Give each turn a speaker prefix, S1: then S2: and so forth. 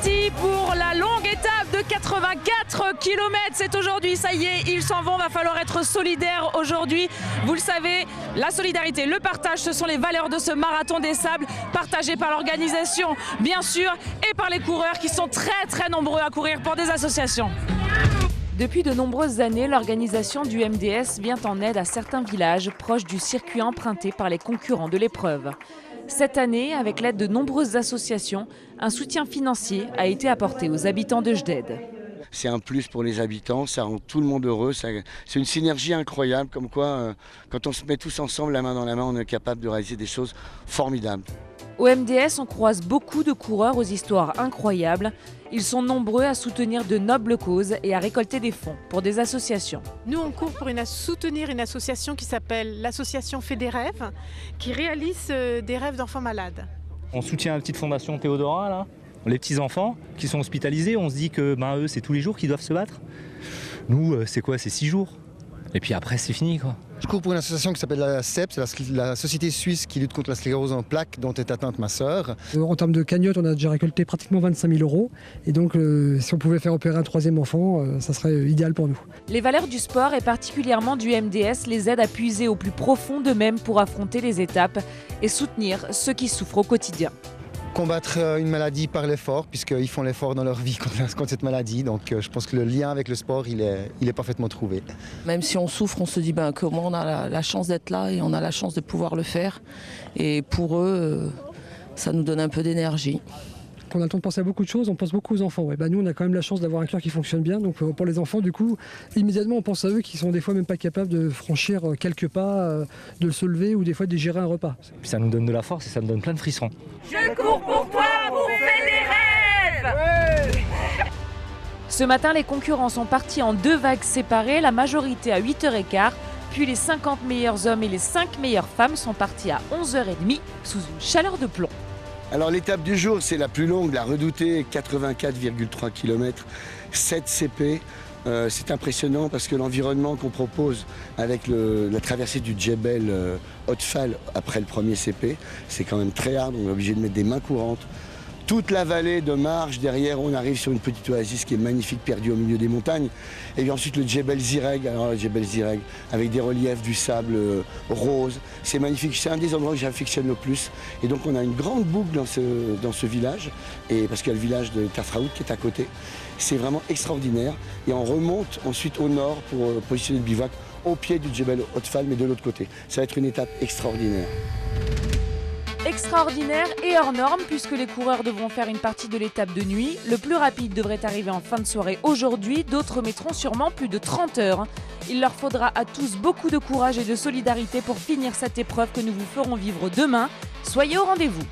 S1: parti pour la longue étape de 84 km. C'est aujourd'hui, ça y est, ils s'en vont. Va falloir être solidaire aujourd'hui. Vous le savez, la solidarité, le partage, ce sont les valeurs de ce marathon des sables, partagés par l'organisation, bien sûr, et par les coureurs qui sont très nombreux à courir pour des associations. Depuis de nombreuses années, l'organisation du MDS vient en aide à certains villages proches du circuit emprunté par les concurrents de l'épreuve. Cette année, avec l'aide de nombreuses associations, un soutien financier a été apporté aux habitants de Jdeed.
S2: C'est un plus pour les habitants, ça rend tout le monde heureux, c'est une synergie incroyable, comme quoi quand on se met tous ensemble, la main dans la main, on est capable de réaliser des choses formidables.
S1: Au MDS, on croise beaucoup de coureurs aux histoires incroyables. Ils sont nombreux à soutenir de nobles causes et à récolter des fonds pour des associations.
S3: Nous, on court pour soutenir une association qui s'appelle l'association Fait des rêves, qui réalise des rêves d'enfants malades.
S4: On soutient la petite fondation Théodora, là. Les petits-enfants qui sont hospitalisés, on se dit que eux, c'est tous les jours qu'ils doivent se battre. Nous, c'est quoi? C'est 6 jours. Et puis après, c'est fini, quoi.
S5: Je cours pour une association qui s'appelle la SEP, c'est la société suisse qui lutte contre la sclérose en plaques dont est atteinte ma sœur.
S6: En termes de cagnotte, on a déjà récolté pratiquement 25 000 €. Et donc, si on pouvait faire opérer un troisième enfant, ça serait idéal pour nous.
S1: Les valeurs du sport et particulièrement du MDS les aident à puiser au plus profond d'eux-mêmes pour affronter les étapes et soutenir ceux qui souffrent au quotidien.
S5: Combattre une maladie par l'effort, puisqu'ils font l'effort dans leur vie contre cette maladie. Donc je pense que le lien avec le sport, il est parfaitement trouvé.
S7: Même si on souffre, on se dit comment on a la chance d'être là et on a la chance de pouvoir le faire. Et pour eux, ça nous donne un peu d'énergie.
S6: Quand on a le temps de penser à beaucoup de choses, on pense beaucoup aux enfants. Ouais. Nous, on a quand même la chance d'avoir un cœur qui fonctionne bien. Donc pour les enfants, du coup, immédiatement, on pense à eux qui sont des fois même pas capables de franchir quelques pas, de se lever ou des fois de gérer un repas.
S4: Puis ça nous donne de la force et ça nous donne plein de frissons.
S1: Je cours pour toi, pour faire des rêves! Ce matin, les concurrents sont partis en 2 vagues séparées, la majorité à 8h15. Puis les 50 meilleurs hommes et les 5 meilleures femmes sont partis à 11h30 sous une chaleur de plomb.
S2: Alors l'étape du jour, c'est la plus longue, la redoutée, 84,3 km, 7 CP. C'est impressionnant parce que l'environnement qu'on propose avec la traversée du Djebel Otfal après le premier CP, c'est quand même très hard, on est obligé de mettre des mains courantes. Toute la vallée de marche, derrière on arrive sur une petite oasis qui est magnifique, perdue au milieu des montagnes. Et puis ensuite le Djebel Zireg, alors le Djebel Zireg avec des reliefs, du sable rose. C'est magnifique, c'est un des endroits que j'affectionne le plus. Et donc on a une grande boucle dans ce village, et parce qu'il y a le village de Tafraout qui est à côté. C'est vraiment extraordinaire. Et on remonte ensuite au nord pour positionner le bivouac au pied du Djebel Otfal, mais de l'autre côté. Ça va être une étape extraordinaire.
S1: Extraordinaire et hors norme puisque les coureurs devront faire une partie de l'étape de nuit. Le plus rapide devrait arriver en fin de soirée aujourd'hui, d'autres mettront sûrement plus de 30 heures. Il leur faudra à tous beaucoup de courage et de solidarité pour finir cette épreuve que nous vous ferons vivre demain. Soyez au rendez-vous.